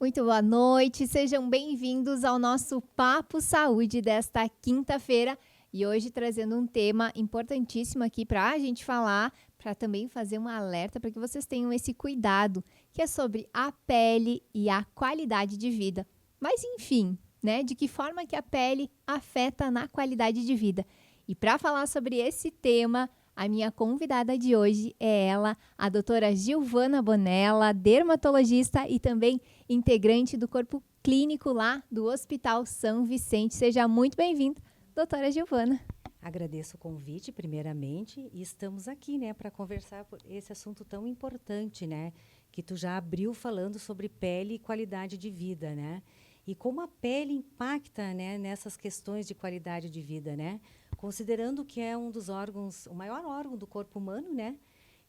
Muito boa noite, sejam bem-vindos ao nosso Papo Saúde desta quinta-feira e hoje trazendo um tema importantíssimo aqui para a gente falar, para também fazer um alerta para que vocês tenham esse cuidado, que é sobre a pele e a qualidade de vida. Mas enfim, né, de que forma que a pele afeta na qualidade de vida? E para falar sobre esse tema, a minha convidada de hoje é ela, a doutora Gilvana Bonella, dermatologista e também integrante do corpo clínico lá do Hospital São Vicente. Seja muito bem-vinda, doutora Gilvana. Agradeço o convite, primeiramente, e estamos aqui, né, para conversar por esse assunto tão importante, né, que tu já abriu falando sobre pele e qualidade de vida, né, e como a pele impacta, né, nessas questões de qualidade de vida, né, considerando que é um dos órgãos, o maior órgão do corpo humano, né,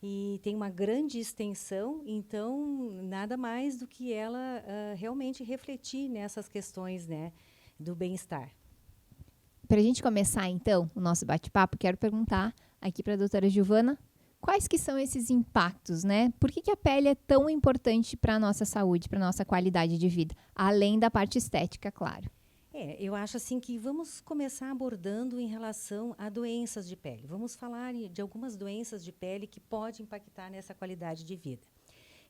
e tem uma grande extensão, então nada mais do que ela realmente refletir nessas questões, né, do bem-estar. Para a gente começar, então, o nosso bate-papo, quero perguntar aqui para a doutora Gilvana quais que são esses impactos, né? Por que a pele é tão importante para a nossa saúde, para a nossa qualidade de vida? Além da parte estética, claro. Eu acho assim que vamos começar abordando em relação a doenças de pele. Vamos falar de algumas doenças de pele que podem impactar nessa qualidade de vida.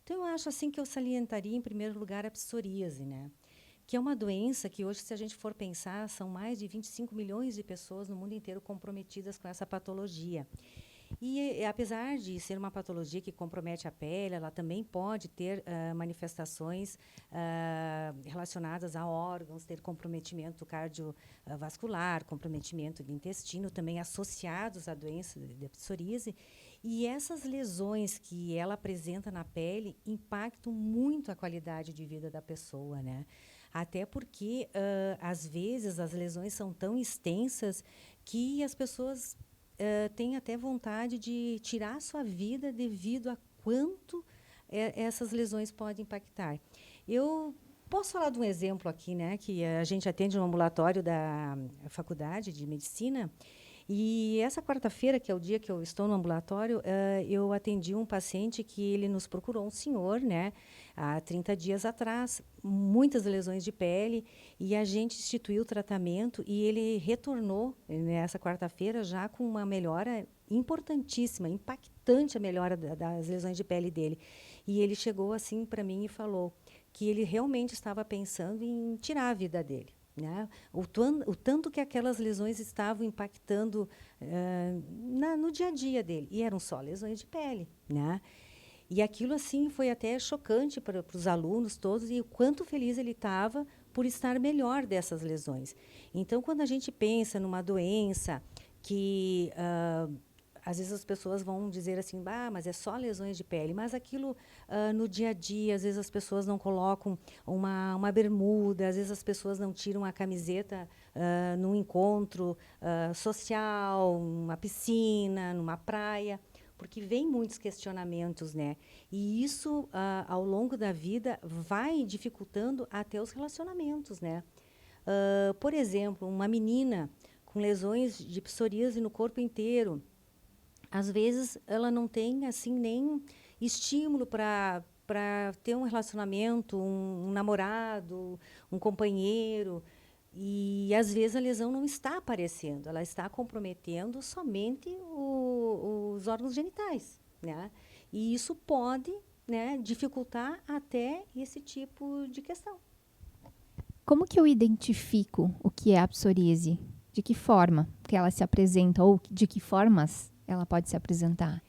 Então, eu acho assim que eu salientaria, em primeiro lugar, a psoríase, né? Que é uma doença que hoje, se a gente for pensar, são mais de 25 milhões de pessoas no mundo inteiro comprometidas com essa patologia. E apesar de ser uma patologia que compromete a pele, ela também pode ter manifestações relacionadas a órgãos, ter comprometimento cardiovascular, comprometimento do intestino, também associados à doença de psoríase. E essas lesões que ela apresenta na pele impactam muito a qualidade de vida da pessoa, né? Até porque, às vezes, as lesões são tão extensas que as pessoas tem até vontade de tirar a sua vida devido a quanto essas lesões podem impactar. Eu posso falar de um exemplo aqui, né, que a gente atende no ambulatório da Faculdade de Medicina, e essa quarta-feira, que é o dia que eu estou no ambulatório, eu atendi um paciente que ele nos procurou, um senhor, né, há 30 dias atrás, muitas lesões de pele, e a gente instituiu o tratamento e ele retornou nessa quarta-feira já com uma melhora importantíssima, impactante a melhora das lesões de pele dele. E ele chegou assim para mim e falou que ele realmente estava pensando em tirar a vida dele. Né? O tanto que aquelas lesões estavam impactando no dia a dia dele. E eram só lesões de pele. Né? E aquilo assim foi até chocante para os alunos todos e o quanto feliz ele estava por estar melhor dessas lesões. Então, quando a gente pensa numa doença que às vezes as pessoas vão dizer assim, mas é só lesões de pele. Mas aquilo, no dia a dia, às vezes as pessoas não colocam uma bermuda, às vezes as pessoas não tiram a camiseta num encontro social, numa piscina, numa praia, porque vem muitos questionamentos, né? E isso, ao longo da vida, vai dificultando até os relacionamentos, né? Por exemplo, uma menina com lesões de psoríase no corpo inteiro, às vezes ela não tem assim nem estímulo para ter um relacionamento, um namorado, um companheiro. E às vezes a lesão não está aparecendo, ela está comprometendo somente os órgãos genitais, né? E isso pode, né, dificultar até esse tipo de questão. Como que eu identifico o que é a psoríase? De que forma que ela se apresenta ou de que formas ela pode se apresentar?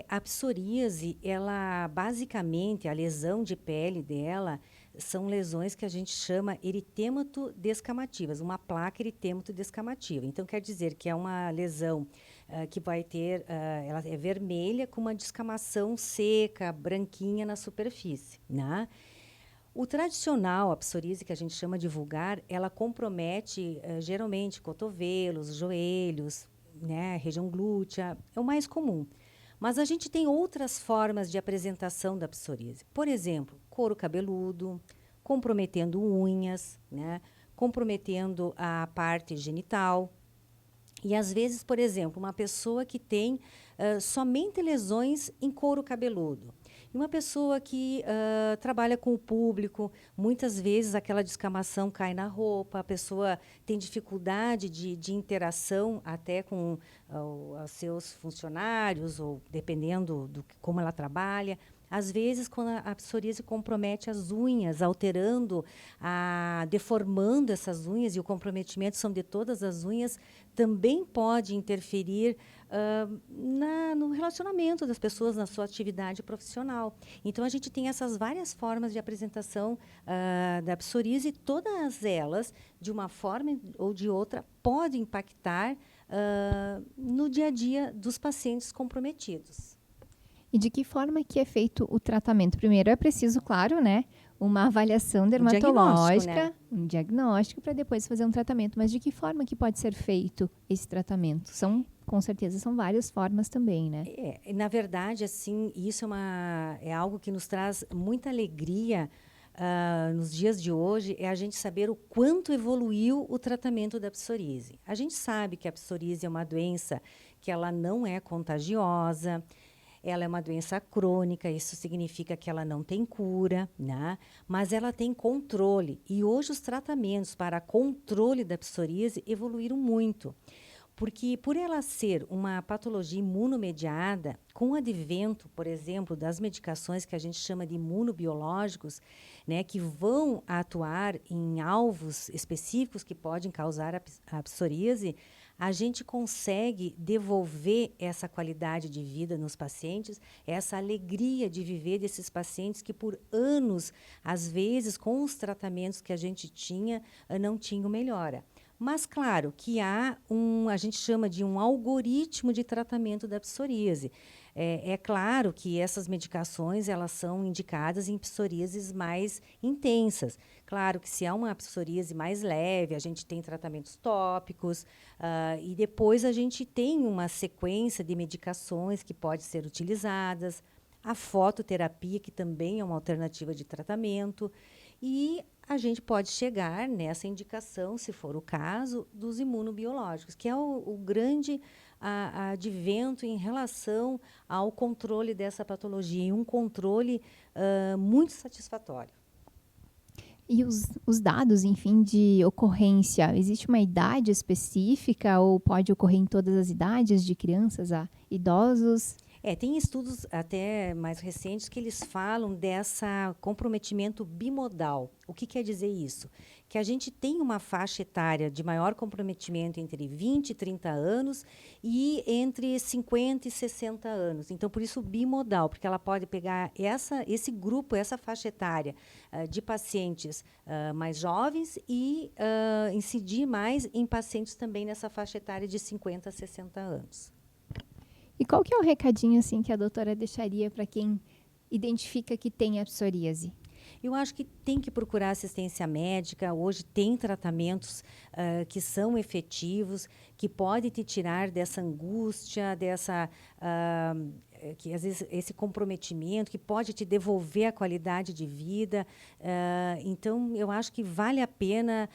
A psoríase, ela basicamente, a lesão de pele dela são lesões que a gente chama eritêmato descamativas, uma placa eritêmato descamativa. Então, quer dizer que é uma lesão que vai ter, ela é vermelha com uma descamação seca, branquinha na superfície, né? O tradicional, a psoríase, que a gente chama de vulgar, ela compromete geralmente cotovelos, joelhos, né, região glútea, é o mais comum. Mas a gente tem outras formas de apresentação da psoríase. Por exemplo, couro cabeludo, comprometendo unhas, né, comprometendo a parte genital. E às vezes, por exemplo, uma pessoa que tem somente lesões em couro cabeludo. E uma pessoa que trabalha com o público, muitas vezes aquela descamação cai na roupa, a pessoa tem dificuldade de interação até com os seus funcionários, ou dependendo como ela trabalha. Às vezes, quando a psoríase compromete as unhas, alterando, deformando essas unhas, e o comprometimento são de todas as unhas, também pode interferir no relacionamento das pessoas, na sua atividade profissional. Então, a gente tem essas várias formas de apresentação da psoríase, e todas elas, de uma forma ou de outra, podem impactar no dia a dia dos pacientes comprometidos. E de que forma que é feito o tratamento? Primeiro é preciso, claro, né, uma avaliação dermatológica, um diagnóstico para depois fazer um tratamento. Mas de que forma que pode ser feito esse tratamento? Com certeza, são várias formas também, né? Na verdade, assim, isso é algo que nos traz muita alegria nos dias de hoje, é a gente saber o quanto evoluiu o tratamento da psoríase. A gente sabe que a psoríase é uma doença que ela não é contagiosa. Ela é uma doença crônica, isso significa que ela não tem cura, né? Mas ela tem controle. E hoje os tratamentos para controle da psoríase evoluíram muito. Porque por ela ser uma patologia imunomediada, com o advento, por exemplo, das medicações que a gente chama de imunobiológicos, né, que vão atuar em alvos específicos que podem causar a psoríase, a gente consegue devolver essa qualidade de vida nos pacientes, essa alegria de viver desses pacientes que por anos, às vezes, com os tratamentos que a gente tinha, não tinham melhora. Mas, claro, que a gente chama de um algoritmo de tratamento da psoríase. É claro que essas medicações, elas são indicadas em psoríases mais intensas. Claro que se há uma psoríase mais leve, a gente tem tratamentos tópicos, e depois a gente tem uma sequência de medicações que podem ser utilizadas, a fototerapia, que também é uma alternativa de tratamento, e a gente pode chegar nessa indicação, se for o caso, dos imunobiológicos, que é o grande advento em relação ao controle dessa patologia, e um controle muito satisfatório. E os dados, enfim, de ocorrência, existe uma idade específica ou pode ocorrer em todas as idades, de crianças a idosos? Tem estudos até mais recentes que eles falam dessa comprometimento bimodal. O que quer dizer isso? Que a gente tem uma faixa etária de maior comprometimento entre 20 e 30 anos e entre 50 e 60 anos. Então, por isso, bimodal, porque ela pode pegar esse grupo, essa faixa etária de pacientes mais jovens e incidir mais em pacientes também nessa faixa etária de 50 a 60 anos. E qual que é o recadinho assim que a doutora deixaria para quem identifica que tem a psoríase? Eu acho que tem que procurar assistência médica. Hoje tem tratamentos que são efetivos, que podem te tirar dessa angústia, que às vezes esse comprometimento, que pode te devolver a qualidade de vida. Então, eu acho que vale a pena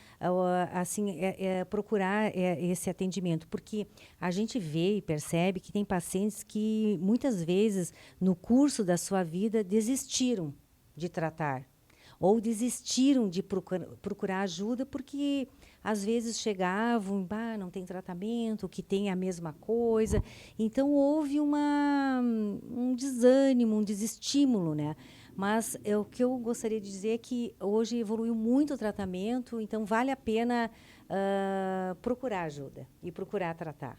procurar esse atendimento, porque a gente vê e percebe que tem pacientes que muitas vezes no curso da sua vida desistiram de tratar ou desistiram de procurar ajuda porque às vezes chegavam, não tem tratamento, que tem a mesma coisa. Então houve um desânimo, um desestímulo, né? Mas o que eu gostaria de dizer é que hoje evoluiu muito o tratamento, então vale a pena procurar ajuda e procurar tratar.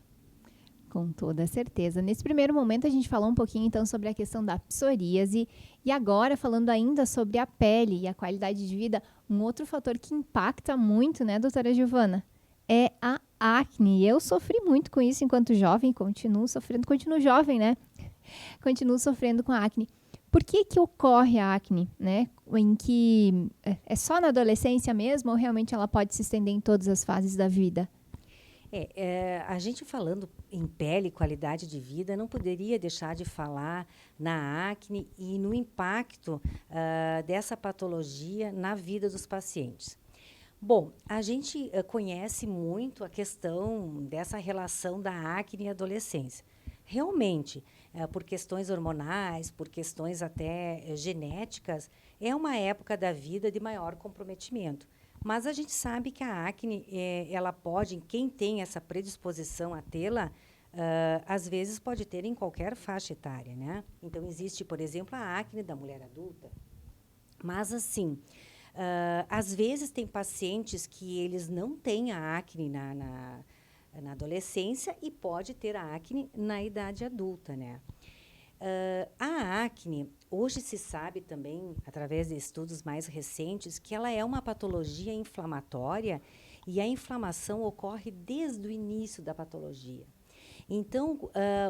Com toda certeza. Nesse primeiro momento, a gente falou um pouquinho, então, sobre a questão da psoríase. E agora, falando ainda sobre a pele e a qualidade de vida, um outro fator que impacta muito, né, doutora Giovana, é a acne. Eu sofri muito com isso enquanto jovem, continuo sofrendo, continuo jovem, né? Continuo sofrendo com a acne. Por que ocorre a acne, né? Em que é só na adolescência mesmo ou realmente ela pode se estender em todas as fases da vida? A gente falando em pele, qualidade de vida, não poderia deixar de falar na acne e no impacto dessa patologia na vida dos pacientes. Bom, a gente conhece muito a questão dessa relação da acne e adolescência. Realmente, por questões hormonais, por questões até genéticas, é uma época da vida de maior comprometimento. Mas a gente sabe que a acne, ela pode, quem tem essa predisposição a tê-la, às vezes pode ter em qualquer faixa etária, né? Então, existe, por exemplo, a acne da mulher adulta. Mas, assim, às vezes tem pacientes que eles não têm a acne na adolescência e pode ter a acne na idade adulta, né? A acne, hoje se sabe também, através de estudos mais recentes, que ela é uma patologia inflamatória e a inflamação ocorre desde o início da patologia. Então,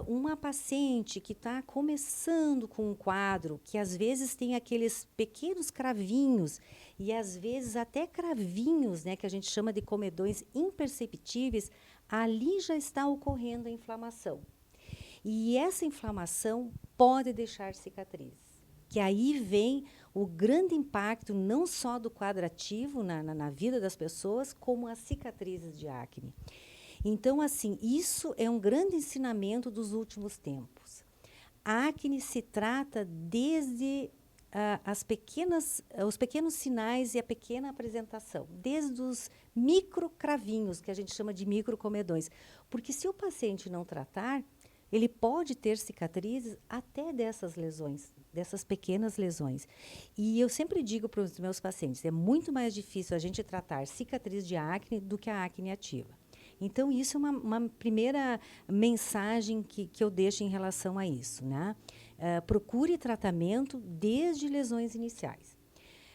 uma paciente que está começando com um quadro, que às vezes tem aqueles pequenos cravinhos, e às vezes até cravinhos, né, que a gente chama de comedões imperceptíveis, ali já está ocorrendo a inflamação. E essa inflamação pode deixar cicatrizes. Que aí vem o grande impacto não só do quadro ativo na vida das pessoas, como as cicatrizes de acne. Então, assim, isso é um grande ensinamento dos últimos tempos. A acne se trata desde os pequenos sinais e a pequena apresentação, desde os microcravinhos, que a gente chama de microcomedões. Porque se o paciente não tratar, ele pode ter cicatrizes até dessas lesões, dessas pequenas lesões. E eu sempre digo para os meus pacientes, é muito mais difícil a gente tratar cicatriz de acne do que a acne ativa. Então, isso é uma primeira mensagem que eu deixo em relação a isso, né? Procure tratamento desde lesões iniciais.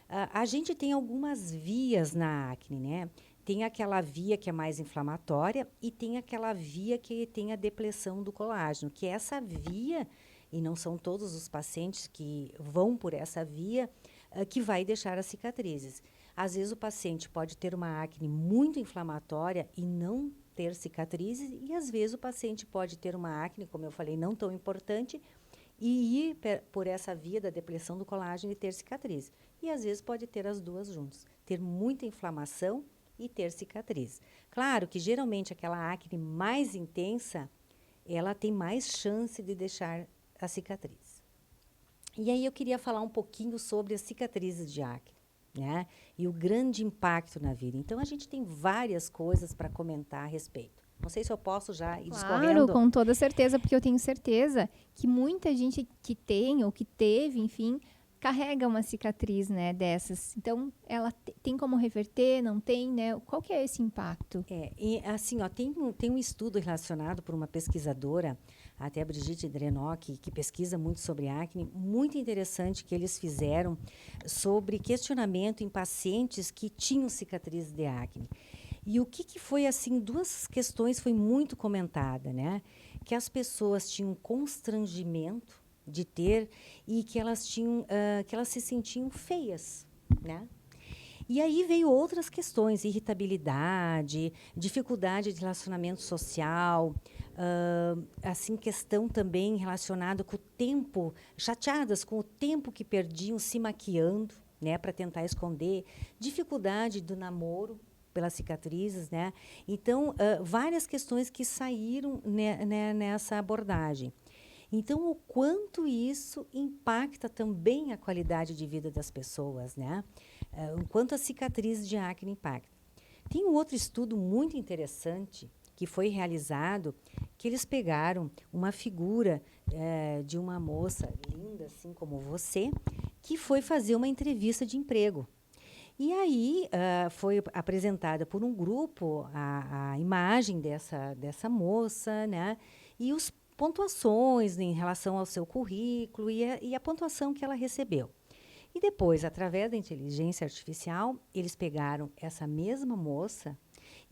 A gente tem algumas vias na acne, né? Tem aquela via que é mais inflamatória e tem aquela via que tem a depressão do colágeno, que essa via, e não são todos os pacientes que vão por essa via, que vai deixar as cicatrizes. Às vezes o paciente pode ter uma acne muito inflamatória e não ter cicatrizes, e às vezes o paciente pode ter uma acne, como eu falei, não tão importante, e ir por essa via da depressão do colágeno e ter cicatriz. E às vezes pode ter as duas juntas, ter muita inflamação e ter cicatriz. Claro que geralmente aquela acne mais intensa, ela tem mais chance de deixar a cicatriz. E aí eu queria falar um pouquinho sobre as cicatrizes de acne, né? E o grande impacto na vida. Então, a gente tem várias coisas para comentar a respeito. Não sei se eu posso já ir discorrendo. Claro, com toda certeza, porque eu tenho certeza que muita gente que tem ou que teve, enfim, carrega uma cicatriz, né, dessas. Então, ela tem como reverter, não tem, né? Qual que é esse impacto? E assim, ó, tem um estudo relacionado por uma pesquisadora, até a Brigitte Drenock, que pesquisa muito sobre acne, muito interessante que eles fizeram sobre questionamento em pacientes que tinham cicatrizes de acne. E o que foi, assim, duas questões foi muito comentada, né? Que as pessoas tinham constrangimento de ter e que elas se sentiam feias, né? E aí veio outras questões, irritabilidade, dificuldade de relacionamento social, assim, questão também relacionada com o tempo, chateadas com o tempo que perdiam se maquiando, né, para tentar esconder, dificuldade do namoro pelas cicatrizes, né? Então, várias questões que saíram nessa abordagem. Então, o quanto isso impacta também a qualidade de vida das pessoas, né? O quanto a cicatriz de acne impacta. Tem um outro estudo muito interessante que foi realizado, que eles pegaram uma figura de uma moça linda, assim como você, que foi fazer uma entrevista de emprego. E aí foi apresentada por um grupo a imagem dessa moça, né? E os pontuações em relação ao seu currículo e a pontuação que ela recebeu. E depois, através da inteligência artificial, eles pegaram essa mesma moça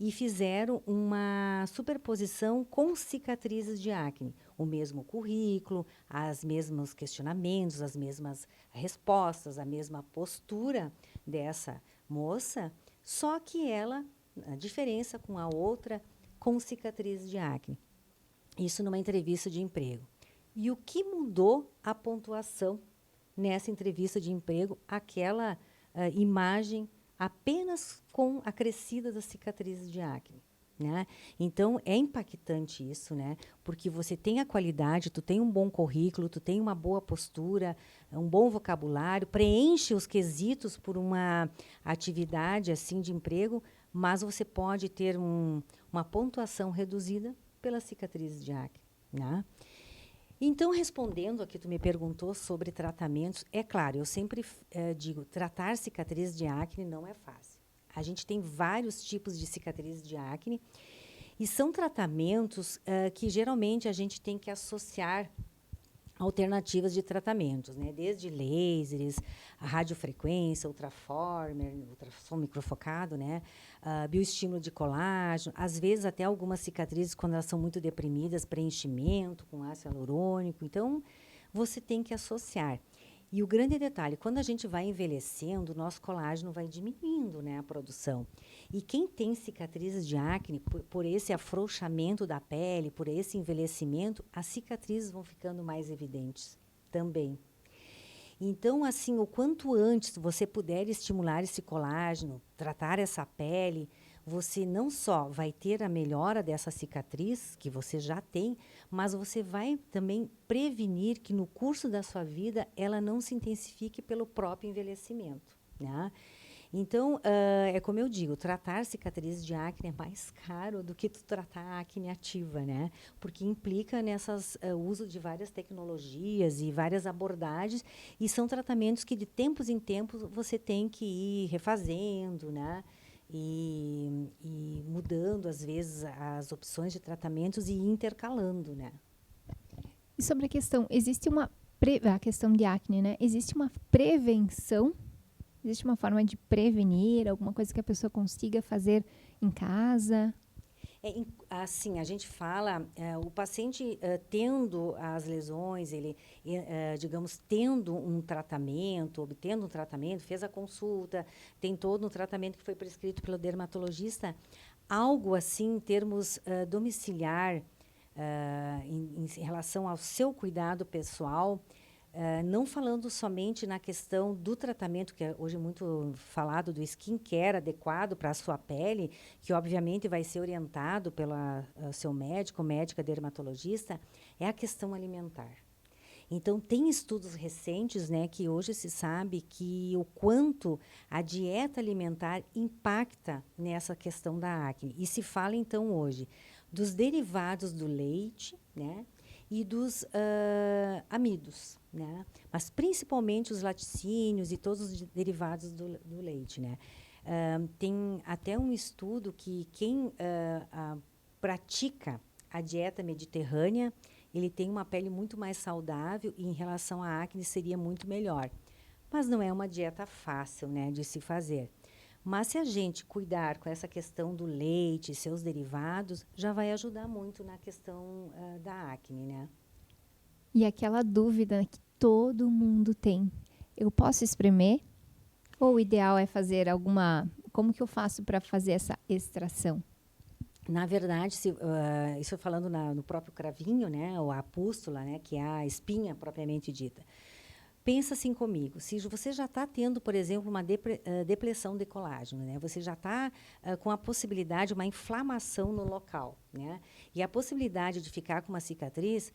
e fizeram uma superposição com cicatrizes de acne. O mesmo currículo, os mesmos questionamentos, as mesmas respostas, a mesma postura dessa moça, só que ela, a diferença com a outra, com cicatrizes de acne. Isso numa entrevista de emprego. E o que mudou a pontuação nessa entrevista de emprego, aquela imagem apenas com a crescida das cicatrizes de acne, né? Então, é impactante isso, né? Porque você tem a qualidade, tu tem um bom currículo, tu tem uma boa postura, um bom vocabulário, preenche os quesitos por uma atividade assim de emprego, mas você pode ter uma pontuação reduzida pelas cicatrizes de acne, né? Então, respondendo a que tu me perguntou sobre tratamentos, é claro, eu sempre digo, tratar cicatrizes de acne não é fácil. A gente tem vários tipos de cicatrizes de acne e são tratamentos que geralmente a gente tem que associar alternativas de tratamentos, né? Desde lasers, a radiofrequência, ultrassom microfocado, né? Bioestímulo de colágeno, às vezes até algumas cicatrizes, quando elas são muito deprimidas, preenchimento com ácido hialurônico. Então, você tem que associar. E o grande detalhe, quando a gente vai envelhecendo, o nosso colágeno vai diminuindo, né, a produção. E quem tem cicatrizes de acne, por esse afrouxamento da pele, por esse envelhecimento, as cicatrizes vão ficando mais evidentes também. Então, assim, o quanto antes você puder estimular esse colágeno, tratar essa pele, você não só vai ter a melhora dessa cicatriz que você já tem, mas você vai também prevenir que no curso da sua vida ela não se intensifique pelo próprio envelhecimento, né? Então, é como eu digo, tratar cicatrizes de acne é mais caro do que tu tratar a acne ativa, né? Porque implica nessas uso de várias tecnologias e várias abordagens, e são tratamentos que de tempos em tempos você tem que ir refazendo, né? E mudando, às vezes, as opções de tratamentos e intercalando, né? E sobre a questão, existe a questão de acne, né? Existe uma prevenção? Existe uma forma de prevenir, alguma coisa que a pessoa consiga fazer em casa? Assim, a gente fala, o paciente tendo as lesões, ele, digamos, tendo um tratamento, obtendo um tratamento, fez a consulta, tem todo um tratamento que foi prescrito pelo dermatologista, algo assim, em termos domiciliar, em relação ao seu cuidado pessoal, não falando somente na questão do tratamento, que é hoje muito falado do skincare adequado para a sua pele, que obviamente vai ser orientado pelo seu médico, médica dermatologista, é a questão alimentar. Então, tem estudos recentes, né, que hoje se sabe que o quanto a dieta alimentar impacta nessa questão da acne. E se fala, então, hoje, dos derivados do leite, né, e dos amidos, né? Mas principalmente os laticínios e todos os derivados do leite, né? Tem até um estudo que quem pratica a dieta mediterrânea, ele tem uma pele muito mais saudável e em relação à acne seria muito melhor. Mas não é uma dieta fácil, né, de se fazer. Mas se a gente cuidar com essa questão do leite e seus derivados, já vai ajudar muito na questão da acne, né? E aquela dúvida que todo mundo tem. Eu posso espremer? Ou o ideal é fazer alguma... Como que eu faço para fazer essa extração? Na verdade, isso falando no próprio cravinho, né, ou a pústula, né, que é a espinha propriamente dita. Pensa assim comigo, se você já está tendo, por exemplo, uma depressão de colágeno, né? Você já está com a possibilidade de uma inflamação no local, né? E a possibilidade de ficar com uma cicatriz,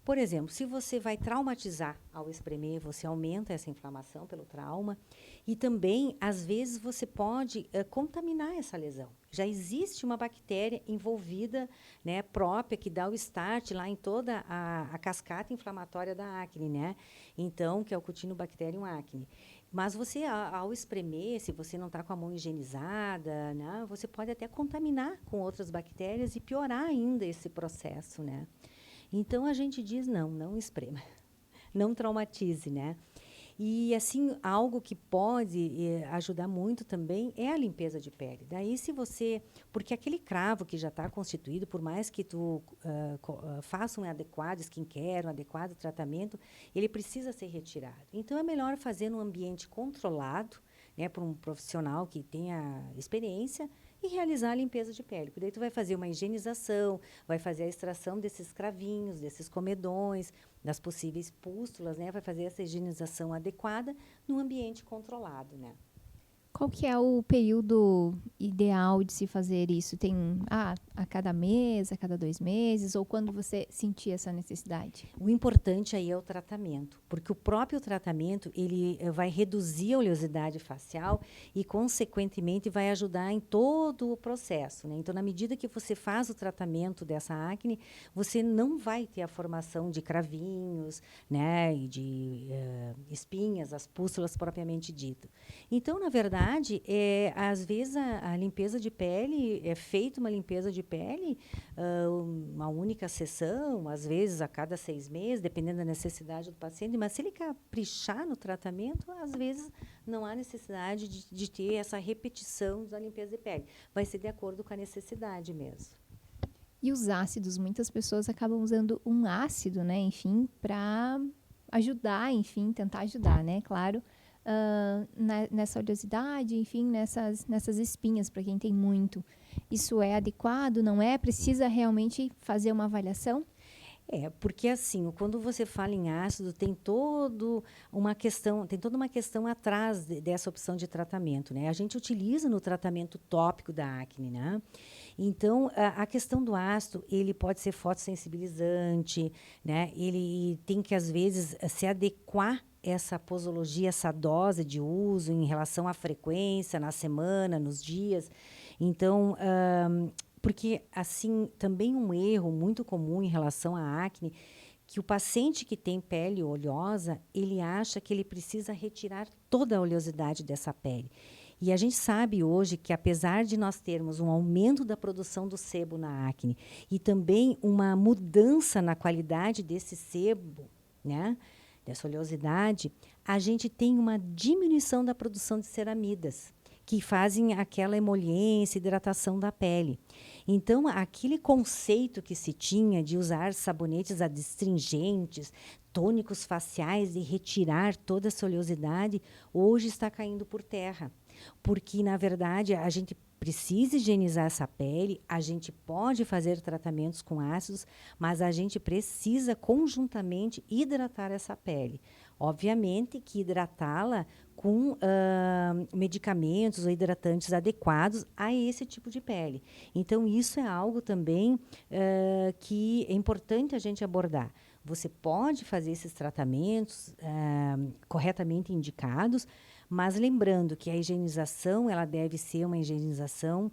por exemplo, se você vai traumatizar ao espremer, você aumenta essa inflamação pelo trauma e também, às vezes, você pode contaminar essa lesão. Já existe uma bactéria envolvida, né, própria, que dá o start lá em toda a cascata inflamatória da acne, né? Então, que é o Cutinobacterium acne. Mas você, ao espremer, se você não está com a mão higienizada, né, você pode até contaminar com outras bactérias e piorar ainda esse processo, né? Então, a gente diz, não esprema, não traumatize, né? E, assim, algo que pode ajudar muito também é a limpeza de pele. Daí, se você... Porque aquele cravo que já está constituído, por mais que tu faça um adequado skincare, um adequado tratamento, ele precisa ser retirado. Então, é melhor fazer num ambiente controlado, né, por um profissional que tenha experiência, e realizar a limpeza de pele. Porque daí tu vai fazer uma higienização, vai fazer a extração desses cravinhos, desses comedões, das possíveis pústulas, né? Vai fazer essa higienização adequada num ambiente controlado, né? Qual que é o período ideal de se fazer isso? Tem a cada mês, a cada 2 meses, ou quando você sentir essa necessidade? O importante aí é o tratamento, porque o próprio tratamento ele vai reduzir a oleosidade facial e, consequentemente, vai ajudar em todo o processo, né? Então, na medida que você faz o tratamento dessa acne, você não vai ter a formação de cravinhos, né, e de espinhas, as pústulas propriamente dito. Então, na verdade, às vezes a limpeza de pele é feita uma limpeza de pele, uma única sessão, às vezes a cada 6 meses, dependendo da necessidade do paciente. Mas se ele caprichar no tratamento, às vezes não há necessidade de ter essa repetição da limpeza de pele. Vai ser de acordo com a necessidade mesmo. E os ácidos, muitas pessoas acabam usando um ácido, né, enfim, para ajudar, enfim, tentar ajudar, né, claro, nessa oleosidade, enfim, nessas espinhas, para quem tem muito. Isso é adequado, não é? Precisa realmente fazer uma avaliação? Porque assim, quando você fala em ácido, tem toda uma questão atrás dessa opção de tratamento, né? A gente utiliza no tratamento tópico da acne, né? Então, a questão do ácido, ele pode ser fotossensibilizante, né? Ele tem que, às vezes, se adequar essa posologia, essa dose de uso em relação à frequência, na semana, nos dias. Então, porque, assim, também um erro muito comum em relação à acne, que o paciente que tem pele oleosa, ele acha que ele precisa retirar toda a oleosidade dessa pele. E a gente sabe hoje que, apesar de nós termos um aumento da produção do sebo na acne e também uma mudança na qualidade desse sebo, né, dessa oleosidade, a gente tem uma diminuição da produção de ceramidas, que fazem aquela emoliência, hidratação da pele. Então, aquele conceito que se tinha de usar sabonetes adstringentes, tônicos faciais e retirar toda essa oleosidade, hoje está caindo por terra. Porque, na verdade, a gente precisa higienizar essa pele, a gente pode fazer tratamentos com ácidos, mas a gente precisa conjuntamente hidratar essa pele. Obviamente que hidratá-la com medicamentos ou hidratantes adequados a esse tipo de pele. Então, isso é algo também que é importante a gente abordar. Você pode fazer esses tratamentos corretamente indicados, mas lembrando que a higienização ela deve ser uma higienização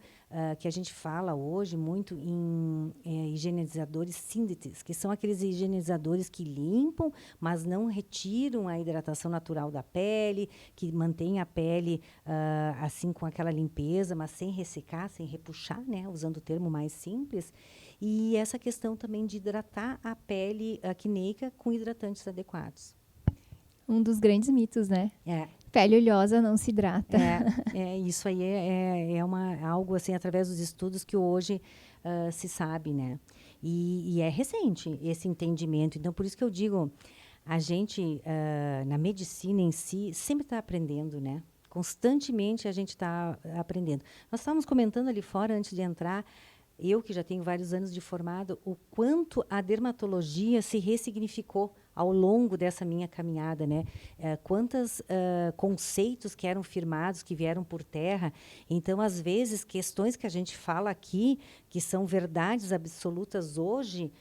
que a gente fala hoje muito em higienizadores sínteses, que são aqueles higienizadores que limpam, mas não retiram a hidratação natural da pele, que mantém a pele assim com aquela limpeza, mas sem ressecar, sem repuxar, né, usando o termo mais simples. E essa questão também de hidratar a pele acneica com hidratantes adequados. Um dos grandes mitos, né? É. Pele oleosa não se hidrata. Isso aí é algo assim, através dos estudos que hoje se sabe, né? E é recente esse entendimento. Então, por isso que eu digo, a gente, na medicina em si, sempre está aprendendo, né? Constantemente a gente está aprendendo. Nós estávamos comentando ali fora, antes de entrar, eu que já tenho vários anos de formado, o quanto a dermatologia se ressignificou ao longo dessa minha caminhada, né? Quantos conceitos que eram firmados, que vieram por terra. Então, às vezes, questões que a gente fala aqui, que são verdades absolutas hoje,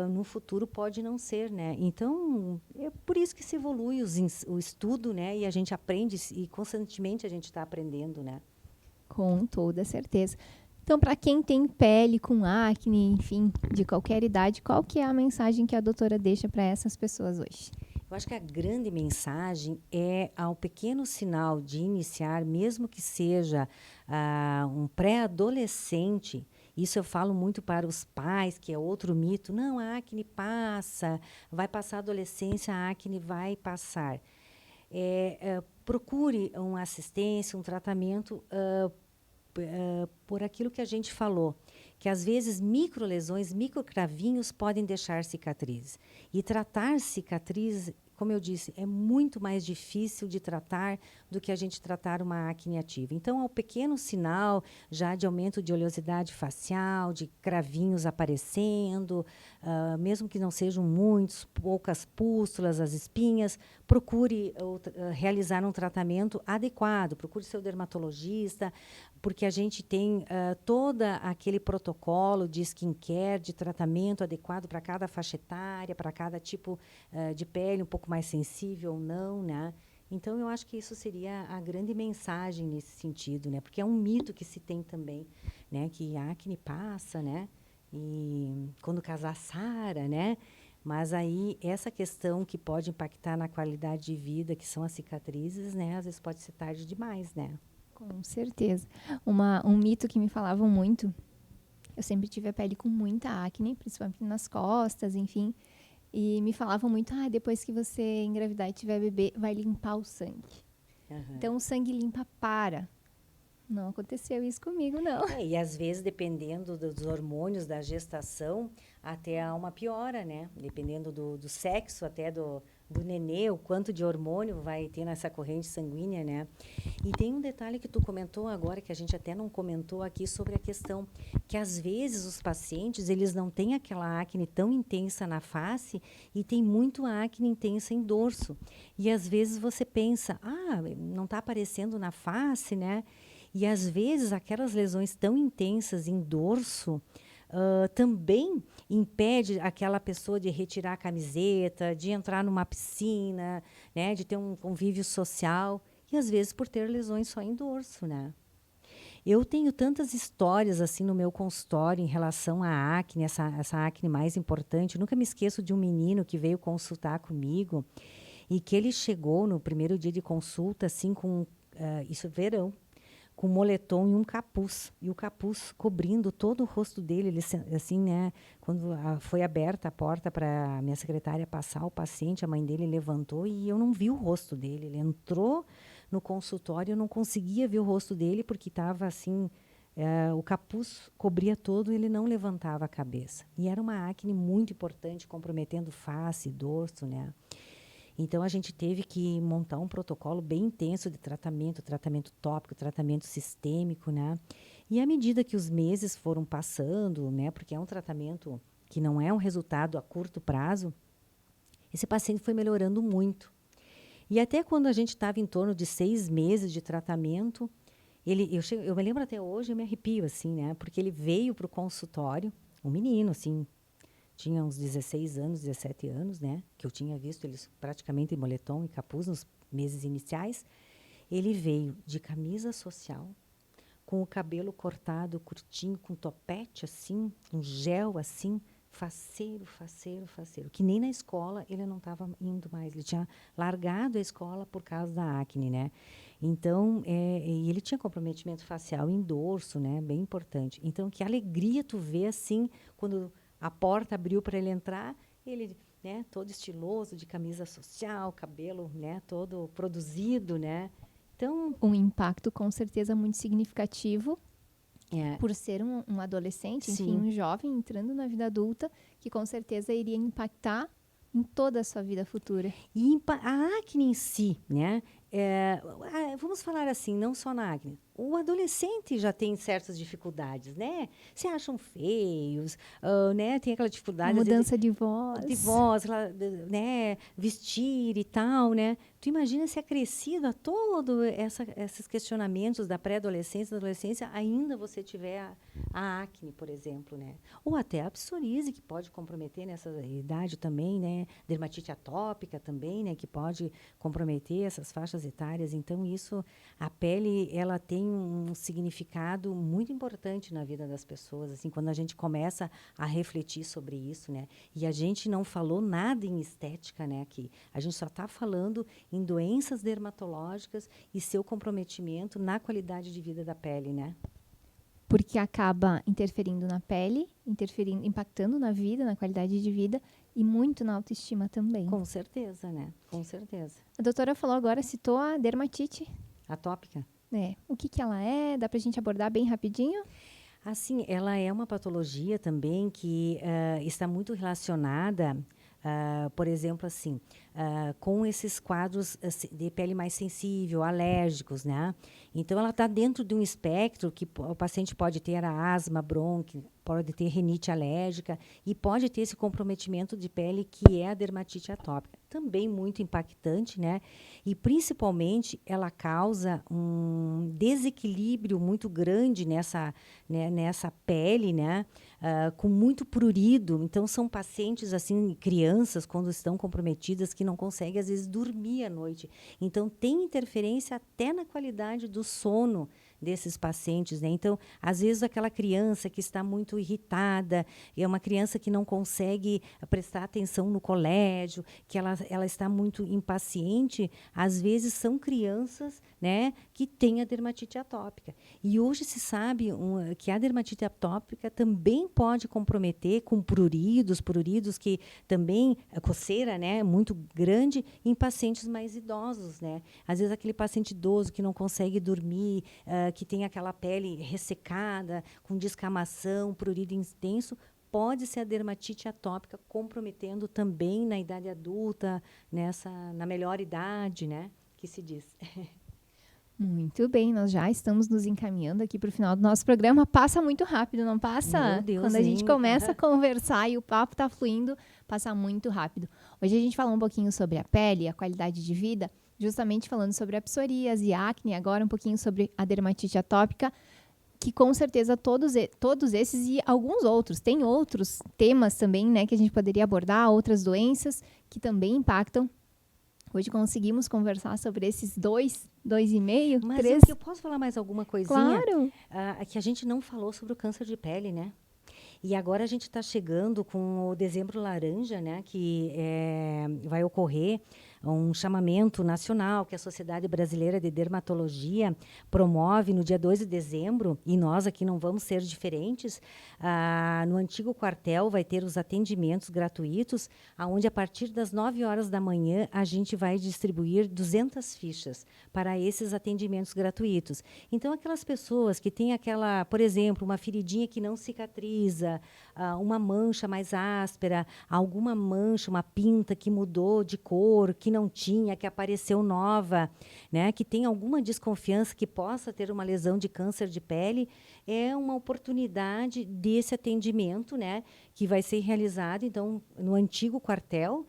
no futuro pode não ser, né? Então, é por isso que se evolui o estudo, né? E a gente aprende, e constantemente a gente está aprendendo, né? Com toda certeza. Então, para quem tem pele com acne, enfim, de qualquer idade, qual que é a mensagem que a doutora deixa para essas pessoas hoje? Eu acho que a grande mensagem é ao pequeno sinal de iniciar, mesmo que seja um pré-adolescente. Isso eu falo muito para os pais, que é outro mito. Não, a acne passa, vai passar a adolescência, a acne vai passar. Procure uma assistência, um tratamento por aquilo que a gente falou, que às vezes microlesões, microcravinhos podem deixar cicatrizes. E tratar cicatrizes como eu disse, é muito mais difícil de tratar do que a gente tratar uma acne ativa. Então, ao pequeno sinal já de aumento de oleosidade facial, de cravinhos aparecendo, mesmo que não sejam muitos, poucas pústulas, as espinhas, procure realizar um tratamento adequado, procure seu dermatologista, porque a gente tem todo aquele protocolo de skincare, de tratamento adequado para cada faixa etária, para cada tipo de pele, um pouco mais sensível ou não, né? Então, eu acho que isso seria a grande mensagem nesse sentido, né? Porque é um mito que se tem também, né? Que a acne passa, né? E quando casar, sara, né? Mas aí, essa questão que pode impactar na qualidade de vida, que são as cicatrizes, né? Às vezes pode ser tarde demais, né? Com certeza. Um mito que me falavam muito, eu sempre tive a pele com muita acne, principalmente nas costas, enfim. E me falavam muito, depois que você engravidar e tiver bebê, vai limpar o sangue. Aham. Então, o sangue limpa para. Não aconteceu isso comigo, não. E às vezes, dependendo dos hormônios da gestação, até há uma piora, né? Dependendo do sexo, até do nenê, o quanto de hormônio vai ter nessa corrente sanguínea, né? E tem um detalhe que tu comentou agora, que a gente até não comentou aqui, sobre a questão que, às vezes, os pacientes, eles não têm aquela acne tão intensa na face e tem muito acne intensa em dorso. E, às vezes, você pensa, não está aparecendo na face, né? E, às vezes, aquelas lesões tão intensas em dorso também impede aquela pessoa de retirar a camiseta, de entrar numa piscina, né, de ter um convívio social. E, às vezes, por ter lesões só em dorso, né? Eu tenho tantas histórias assim no meu consultório em relação à acne, essa acne mais importante. Eu nunca me esqueço de um menino que veio consultar comigo e que ele chegou no primeiro dia de consulta, assim, com isso é verão, com um moletom e um capuz. E o capuz cobrindo todo o rosto dele. Ele, assim, né? Quando foi aberta a porta para a minha secretária passar o paciente, a mãe dele levantou e eu não vi o rosto dele. Ele entrou no consultório, eu não conseguia ver o rosto dele porque estava assim... o capuz cobria todo e ele não levantava a cabeça. E era uma acne muito importante, comprometendo face, dorso, né? Então, a gente teve que montar um protocolo bem intenso de tratamento tópico, tratamento sistêmico, né? E à medida que os meses foram passando, né? Porque é um tratamento que não é um resultado a curto prazo, esse paciente foi melhorando muito. E até quando a gente estava em torno de 6 meses de tratamento, eu me lembro até hoje, eu me arrepio, assim, né? Porque ele veio para o consultório, um menino, assim, tinha uns 16 anos, 17 anos, né? Que eu tinha visto eles praticamente em moletom e capuz nos meses iniciais. Ele veio de camisa social, com o cabelo cortado, curtinho, com topete, assim, um gel, assim, faceiro, faceiro, faceiro. Que nem na escola ele não estava indo mais. Ele tinha largado a escola por causa da acne, né? Então, e ele tinha comprometimento facial em dorso, né? Bem importante. Então, que alegria tu ver, assim, quando... a porta abriu para ele entrar, ele, né, todo estiloso, de camisa social, cabelo, né, todo produzido, né? Então, Um impacto com certeza muito significativo é, por ser um adolescente, enfim, sim. um jovem entrando na vida adulta, que com certeza iria impactar em toda a sua vida futura. E a acne em si, né? Vamos falar assim, não só na acne. O adolescente já tem certas dificuldades, né? Se acham feios, né? Tem aquela dificuldade, às vezes, Mudança de voz. de voz, né? Vestir e tal, né? Tu imagina se é crescido a todo esses questionamentos da pré-adolescência, da adolescência, ainda você tiver a acne, por exemplo, né? Ou até a psoríase, que pode comprometer nessa idade também, né? Dermatite atópica também, né? Que pode comprometer essas faixas etárias. Então, a pele, ela tem um significado muito importante na vida das pessoas, assim, quando a gente começa a refletir sobre isso, né? E a gente não falou nada em estética, né, aqui. A gente só está falando em doenças dermatológicas e seu comprometimento na qualidade de vida da pele, né? Porque acaba interferindo na pele, impactando na vida, na qualidade de vida e muito na autoestima também. Com certeza, né? Com certeza. A doutora falou agora, citou a dermatite. Atópica? O que ela é? Dá pra gente abordar bem rapidinho? Assim, ela é uma patologia também que está muito relacionada, por exemplo, assim, com esses quadros de pele mais sensível, alérgicos, né? Então, ela está dentro de um espectro que o paciente pode ter asma, bronquite, pode ter rinite alérgica e pode ter esse comprometimento de pele que é a dermatite atópica. Também muito impactante, né? E, principalmente, ela causa um desequilíbrio muito grande nessa pele, né? Com muito prurido. Então, são pacientes, assim, crianças, quando estão comprometidas, que não conseguem, às vezes, dormir à noite. Então, tem interferência até na qualidade do sono desses pacientes, né? Então, às vezes, aquela criança que está muito irritada, é uma criança que não consegue prestar atenção no colégio, que ela está muito impaciente, às vezes são crianças, né, que têm a dermatite atópica. E hoje se sabe que a dermatite atópica também pode comprometer com pruridos que também, a coceira, né, muito grande em pacientes mais idosos, né? Às vezes aquele paciente idoso que não consegue dormir, que tem aquela pele ressecada, com descamação, prurido intenso, pode ser a dermatite atópica, comprometendo também na idade adulta, na melhor idade, né, que se diz. Muito bem, nós já estamos nos encaminhando aqui para o final do nosso programa. Passa muito rápido, não passa? Meu Deus, quando a gente hein? começa a conversar e o papo está fluindo, passa muito rápido. Hoje a gente falou um pouquinho sobre a pele, a qualidade de vida, justamente falando sobre a psoríase, acne, agora um pouquinho sobre a dermatite atópica, que com certeza todos esses e alguns outros, tem outros temas também, né, que a gente poderia abordar, outras doenças que também impactam. Hoje conseguimos conversar sobre esses 2,5, Mas 3. eu posso falar mais alguma coisinha? Claro. Que a gente não falou sobre o câncer de pele, né? E agora a gente está chegando com o Dezembro Laranja, né? Que vai ocorrer um chamamento nacional que a Sociedade Brasileira de Dermatologia promove no dia 2 de dezembro, e nós aqui não vamos ser diferentes. No antigo quartel vai ter os atendimentos gratuitos, onde a partir das 9 horas da manhã a gente vai distribuir 200 fichas para esses atendimentos gratuitos. Então, aquelas pessoas que têm aquela, por exemplo, uma feridinha que não cicatriza, uma mancha mais áspera, alguma mancha, uma pinta que mudou de cor, que não tinha, que apareceu nova, né, que tem alguma desconfiança que possa ter uma lesão de câncer de pele, é uma oportunidade desse atendimento, né, que vai ser realizado, então, no antigo quartel,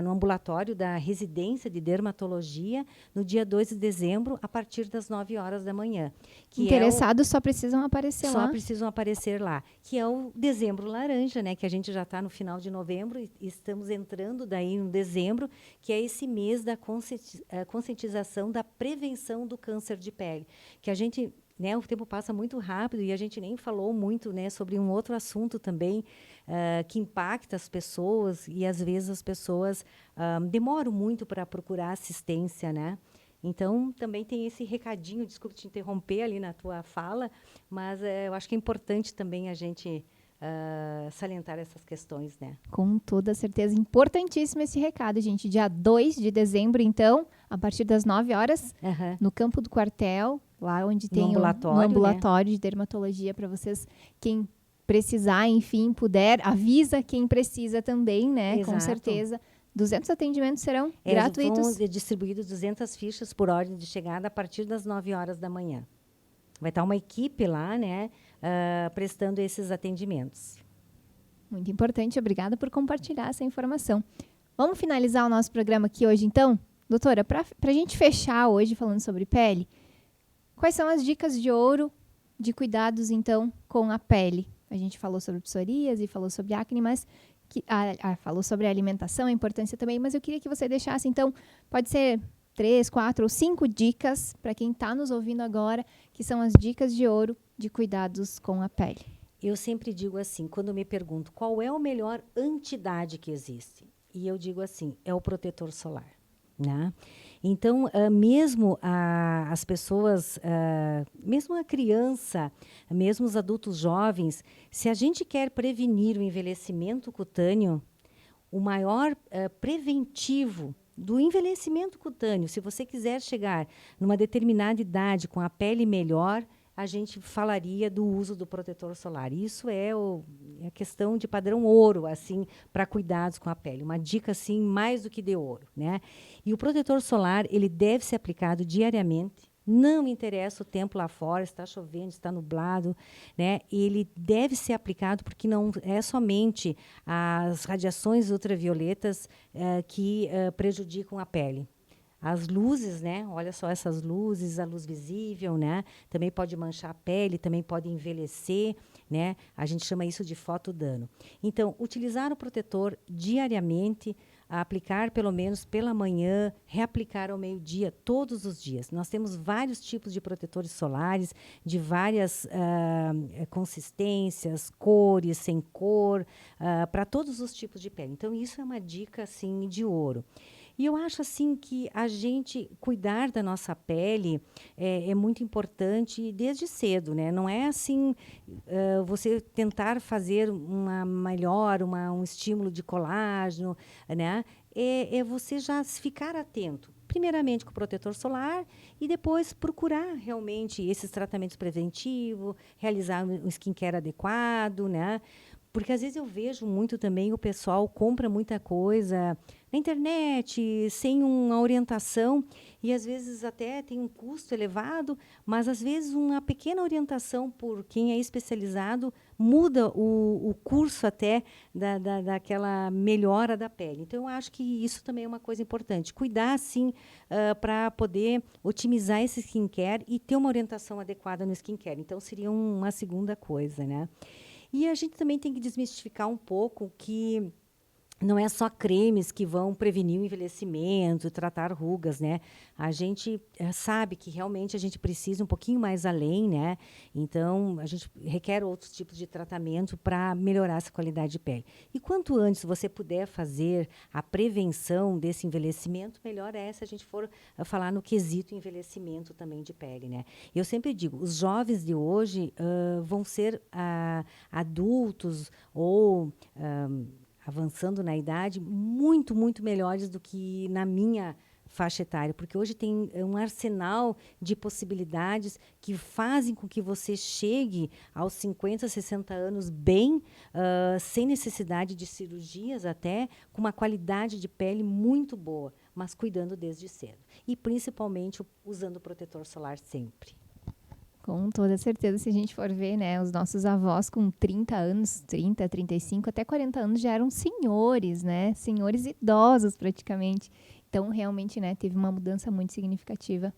no ambulatório da residência de dermatologia, no dia 2 de dezembro, a partir das 9 horas da manhã. Interessados só precisam aparecer lá. Só precisam aparecer lá, que é o Dezembro Laranja, né, que a gente já está no final de novembro e estamos entrando daí no dezembro, que é esse mês da conscientização da prevenção do câncer de pele, que a gente, né, o tempo passa muito rápido e a gente nem falou muito, né, sobre um outro assunto também que impacta as pessoas e às vezes as pessoas demoram muito para procurar assistência, né? Então, também tem esse recadinho, desculpe te interromper ali na tua fala, mas eu acho que é importante também a gente salientar essas questões, né? Com toda certeza, importantíssimo esse recado, gente. Dia 2 de dezembro, então, a partir das 9 horas, no campo do quartel, lá onde tem no ambulatório, né, de dermatologia, para vocês, quem precisar, enfim, puder, avisa quem precisa também, né? Exato. Com certeza. 200 atendimentos serão gratuitos. Vão distribuídos 200 fichas por ordem de chegada a partir das 9 horas da manhã. Vai estar uma equipe lá, né, prestando esses atendimentos. Muito importante, obrigada por compartilhar essa informação. Vamos finalizar o nosso programa aqui hoje, então? Doutora, para a gente fechar hoje falando sobre pele, quais são as dicas de ouro de cuidados, então, com a pele? A gente falou sobre psoríase, falou sobre acne, mas falou sobre a alimentação, a importância também, mas eu queria que você deixasse, então, pode ser 3, 4 ou 5 dicas para quem está nos ouvindo agora, que são as dicas de ouro de cuidados com a pele. Eu sempre digo assim, quando me pergunto qual é o melhor anti-idade que existe, e eu digo assim, é o protetor solar, né? Então, mesmo as pessoas, mesmo a criança, mesmo os adultos jovens, se a gente quer prevenir o envelhecimento cutâneo, o maior preventivo do envelhecimento cutâneo, se você quiser chegar numa determinada idade com a pele melhor, a gente falaria do uso do protetor solar. Isso é a questão de padrão ouro, assim, para cuidados com a pele. Uma dica, assim, mais do que de ouro, né? E o protetor solar, ele deve ser aplicado diariamente. Não interessa o tempo lá fora, está chovendo, está nublado, né? Ele deve ser aplicado porque não é somente as radiações ultravioletas que prejudicam a pele. As luzes, né? Olha só essas luzes, a luz visível, né? Também pode manchar a pele, também pode envelhecer, né? A gente chama isso de fotodano. Então, utilizar o protetor diariamente, aplicar pelo menos pela manhã, reaplicar ao meio-dia, todos os dias. Nós temos vários tipos de protetores solares, de várias consistências, cores, sem cor, para todos os tipos de pele. Então, isso é uma dica, assim, de ouro. E eu acho assim que a gente cuidar da nossa pele é muito importante desde cedo, né? Não é assim você tentar fazer um estímulo de colágeno, né? É você já ficar atento. Primeiramente com o protetor solar e depois procurar realmente esses tratamentos preventivos, realizar um skincare adequado, né? Porque às vezes eu vejo muito também o pessoal compra muita coisa na internet, sem uma orientação, e às vezes até tem um custo elevado, mas às vezes uma pequena orientação por quem é especializado muda o curso até daquela melhora da pele. Então, eu acho que isso também é uma coisa importante. Cuidar, sim, para poder otimizar esse skincare e ter uma orientação adequada no skincare. Então, seria uma segunda coisa, né? E a gente também tem que desmistificar um pouco que não é só cremes que vão prevenir o envelhecimento, tratar rugas, né? A gente sabe que realmente a gente precisa um pouquinho mais além, né? Então, a gente requer outros tipos de tratamento para melhorar essa qualidade de pele. E quanto antes você puder fazer a prevenção desse envelhecimento, melhor é se a gente for falar no quesito envelhecimento também de pele, né? Eu sempre digo, os jovens de hoje vão ser adultos ou avançando na idade, muito, muito melhores do que na minha faixa etária, porque hoje tem um arsenal de possibilidades que fazem com que você chegue aos 50, 60 anos bem, sem necessidade de cirurgias até, com uma qualidade de pele muito boa, mas cuidando desde cedo. E principalmente usando o protetor solar sempre. Com toda certeza, se a gente for ver, né, os nossos avós com 30 anos, 30, 35, até 40 anos já eram senhores, né, senhores idosos praticamente. Então, realmente, né, teve uma mudança muito significativa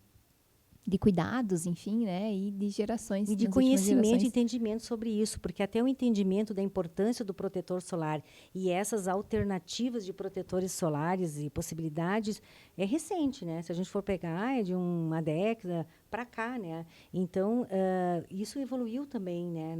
de cuidados, enfim, né, e de gerações. E de conhecimento e entendimento sobre isso, porque até o entendimento da importância do protetor solar e essas alternativas de protetores solares e possibilidades é recente, né? Se a gente for pegar, é de uma década para cá, né? Então, isso evoluiu também, né,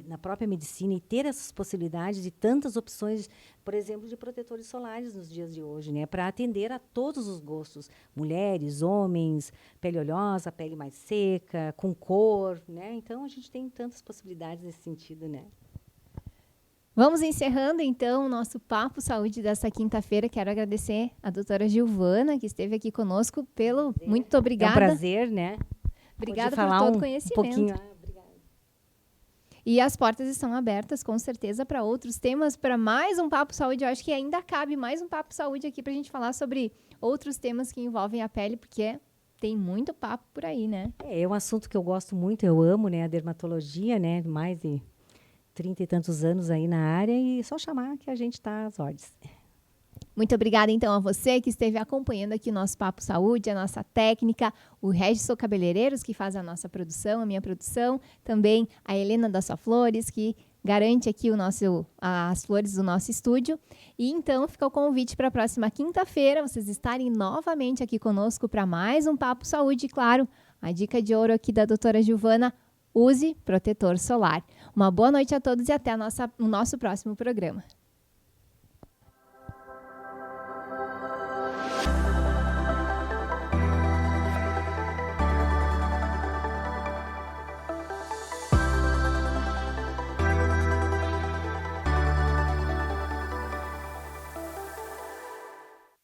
na própria medicina, e ter essas possibilidades e tantas opções, por exemplo, de protetores solares nos dias de hoje, né, para atender a todos os gostos, mulheres, homens, pele oleosa, pele mais seca, com cor, né? Então, a gente tem tantas possibilidades nesse sentido, né? Vamos encerrando, então, o nosso Papo Saúde dessa quinta-feira. Quero agradecer a doutora Gilvana, que esteve aqui conosco. Muito obrigada. É um prazer, né? Obrigada por todo o conhecimento. Um pouquinho. Obrigada. E as portas estão abertas, com certeza, para outros temas, para mais um Papo Saúde. Eu acho que ainda cabe mais um Papo Saúde aqui para a gente falar sobre outros temas que envolvem a pele, porque tem muito papo por aí, né? É um assunto que eu gosto muito, eu amo, né? A dermatologia, né? Mais de 30 e tantos anos aí na área, e só chamar que a gente está às ordens. Muito obrigada, então, a você que esteve acompanhando aqui o nosso Papo Saúde, a nossa técnica, o Regis Cabeleireiros, que faz a nossa produção, a minha produção, também a Helena da Sua Flores, que garante aqui as flores do nosso estúdio. E então fica o convite para a próxima quinta-feira, vocês estarem novamente aqui conosco para mais um Papo Saúde. E claro, a dica de ouro aqui da doutora Gilvana: use protetor solar. Uma boa noite a todos e até o nosso próximo programa.